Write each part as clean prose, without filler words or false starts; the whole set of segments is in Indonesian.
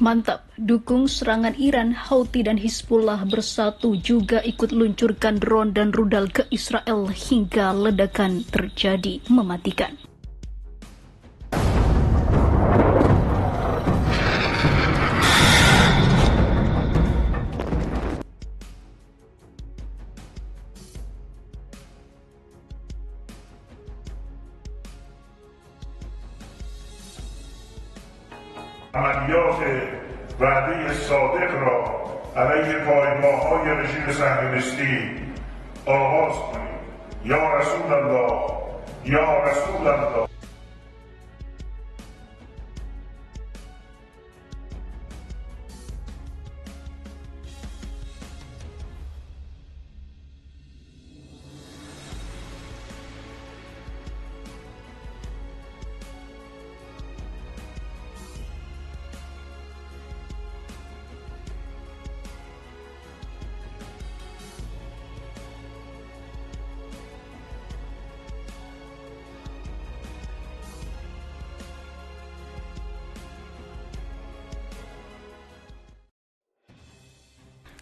Mantap, dukung serangan Iran, Houthi dan Hizbullah bersatu juga ikut luncurkan drone dan rudal ke Israel hingga ledakan terjadi mematikan. عملیات وعده صادق را علیه پایگاه‌های رژیم صهیونیستی آغاز کنیم. یا رسول الله، یا رسول الله.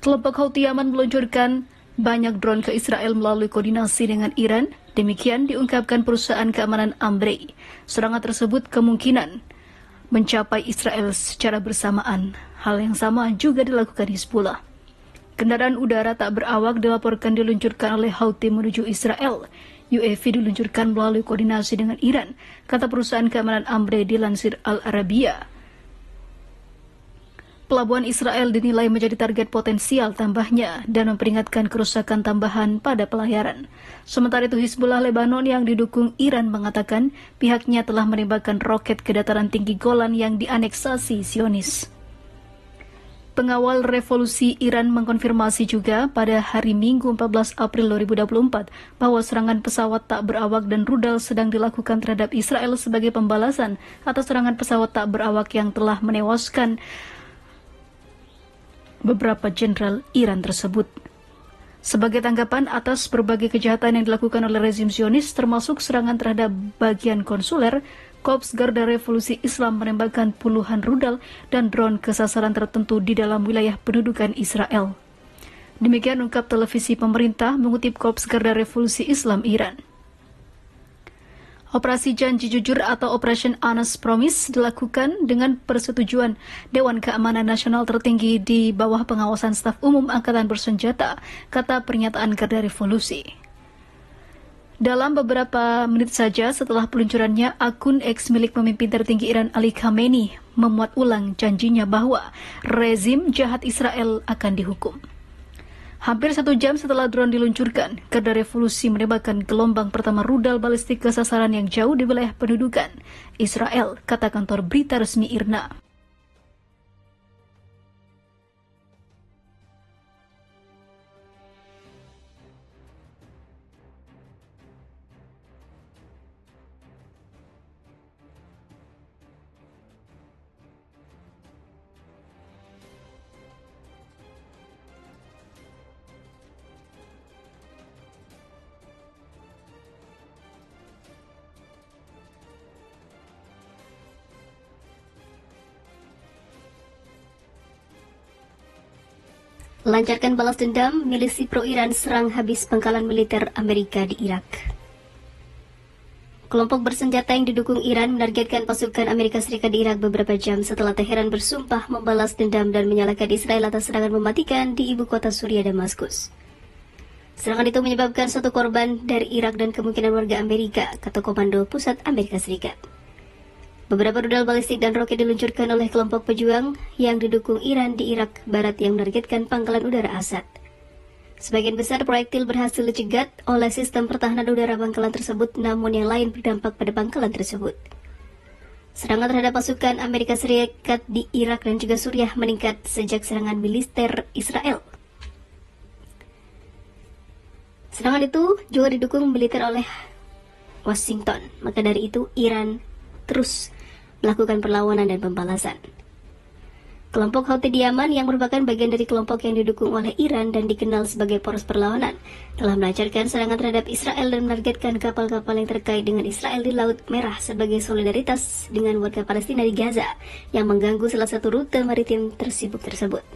Kelompok Houthi Yaman meluncurkan banyak drone ke Israel melalui koordinasi dengan Iran. Demikian diungkapkan perusahaan keamanan Ambrey. Serangan tersebut kemungkinan mencapai Israel secara bersamaan. Hal yang sama juga dilakukan Hizbullah. Kendaraan udara tak berawak dilaporkan diluncurkan oleh Houthi menuju Israel. UAV diluncurkan melalui koordinasi dengan Iran, kata perusahaan keamanan Ambrey dilansir Al Arabiya. Pelabuhan Israel dinilai menjadi target potensial tambahnya dan memperingatkan kerusakan tambahan pada pelayaran. Sementara itu Hizbullah Lebanon yang didukung Iran mengatakan pihaknya telah menembakkan roket ke dataran tinggi Golan yang dianeksasi Zionis. Pengawal revolusi Iran mengkonfirmasi juga pada hari Minggu 14 April 2024 bahwa serangan pesawat tak berawak dan rudal sedang dilakukan terhadap Israel sebagai pembalasan atas serangan pesawat tak berawak yang telah menewaskan beberapa jenderal Iran tersebut. Sebagai tanggapan atas berbagai kejahatan yang dilakukan oleh rezim Zionis, termasuk serangan terhadap bagian konsuler, Korps Garda Revolusi Islam menembakkan puluhan rudal dan drone ke sasaran tertentu di dalam wilayah pendudukan Israel. Demikian ungkap televisi pemerintah mengutip Korps Garda Revolusi Islam Iran. Operasi Janji Jujur atau Operation Honest Promise dilakukan dengan persetujuan Dewan Keamanan Nasional tertinggi di bawah pengawasan Staf Umum Angkatan Bersenjata, kata pernyataan Garda Revolusi. Dalam beberapa menit saja setelah peluncurannya, akun X milik pemimpin tertinggi Iran Ali Khamenei memuat ulang janjinya bahwa rezim jahat Israel akan dihukum. Hampir 1 jam setelah drone diluncurkan, Garda Revolusi menembakkan gelombang pertama rudal balistik ke sasaran yang jauh di wilayah pendudukan Israel, kata kantor berita resmi IRNA. Lancarkan balas dendam, milisi pro-Iran serang habis pangkalan militer Amerika di Irak. Kelompok bersenjata yang didukung Iran menargetkan pasukan Amerika Serikat di Irak beberapa jam setelah Teheran bersumpah membalas dendam dan menyalahkan Israel atas serangan mematikan di ibu kota Suriah Damaskus. Serangan itu menyebabkan 1 korban dari Irak dan kemungkinan warga Amerika, kata Komando Pusat Amerika Serikat. Beberapa rudal balistik dan roket diluncurkan oleh kelompok pejuang yang didukung Iran di Irak Barat yang menargetkan pangkalan udara Assad. Sebagian besar proyektil berhasil dicegat oleh sistem pertahanan udara pangkalan tersebut, namun yang lain berdampak pada pangkalan tersebut. Serangan terhadap pasukan Amerika Serikat di Irak dan juga Suriah meningkat sejak serangan militer Israel. Serangan itu juga didukung militer oleh Washington, maka dari itu Iran terus melakukan perlawanan dan pembalasan. Kelompok Houthi di Yaman yang merupakan bagian dari kelompok yang didukung oleh Iran dan dikenal sebagai poros perlawanan telah melancarkan serangan terhadap Israel dan menargetkan kapal-kapal yang terkait dengan Israel di Laut Merah sebagai solidaritas dengan warga Palestina di Gaza yang mengganggu salah satu rute maritim tersibuk tersebut.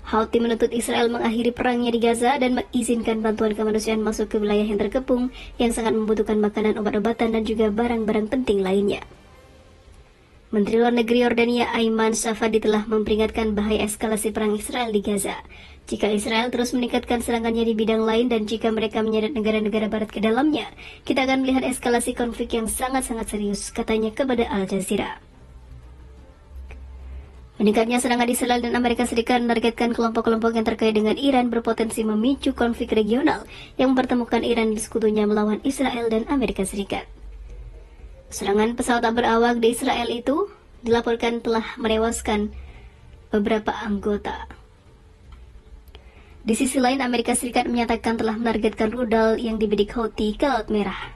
Houthi menuntut Israel mengakhiri perangnya di Gaza dan mengizinkan bantuan kemanusiaan masuk ke wilayah yang terkepung yang sangat membutuhkan makanan, obat-obatan, dan juga barang-barang penting lainnya. Menteri Luar Negeri Yordania Aiman Safadi telah memperingatkan bahaya eskalasi perang Israel di Gaza. Jika Israel terus meningkatkan serangannya di bidang lain dan jika mereka menyeret negara-negara barat ke dalamnya, kita akan melihat eskalasi konflik yang sangat-sangat serius, katanya kepada Al Jazeera. Meningkatnya serangan Israel dan Amerika Serikat menargetkan kelompok-kelompok yang terkait dengan Iran berpotensi memicu konflik regional yang mempertemukan Iran di sekutunya melawan Israel dan Amerika Serikat. Serangan pesawat tak berawak di Israel itu dilaporkan telah menewaskan beberapa anggota. Di sisi lain, Amerika Serikat menyatakan telah menargetkan rudal yang dibidik Houthi ke Laut Merah.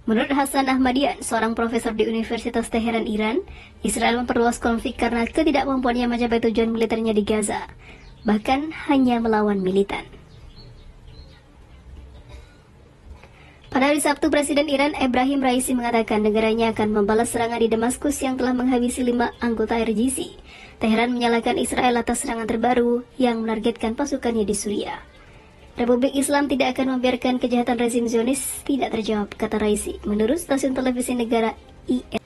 Menurut Hasan Ahmadian, seorang profesor di Universitas Teheran, Iran, Israel memperluas konflik karena ketidakmampuannya mencapai tujuan militernya di Gaza, bahkan hanya melawan militan. Pada hari Sabtu, Presiden Iran Ebrahim Raisi mengatakan negaranya akan membalas serangan di Damaskus yang telah menghabisi 5 anggota RGC. Teheran menyalahkan Israel atas serangan terbaru yang menargetkan pasukannya di Suriah. Republik Islam tidak akan membiarkan kejahatan rezim Zionis tidak terjawab, kata Raisi, menurut stasiun televisi negara IR.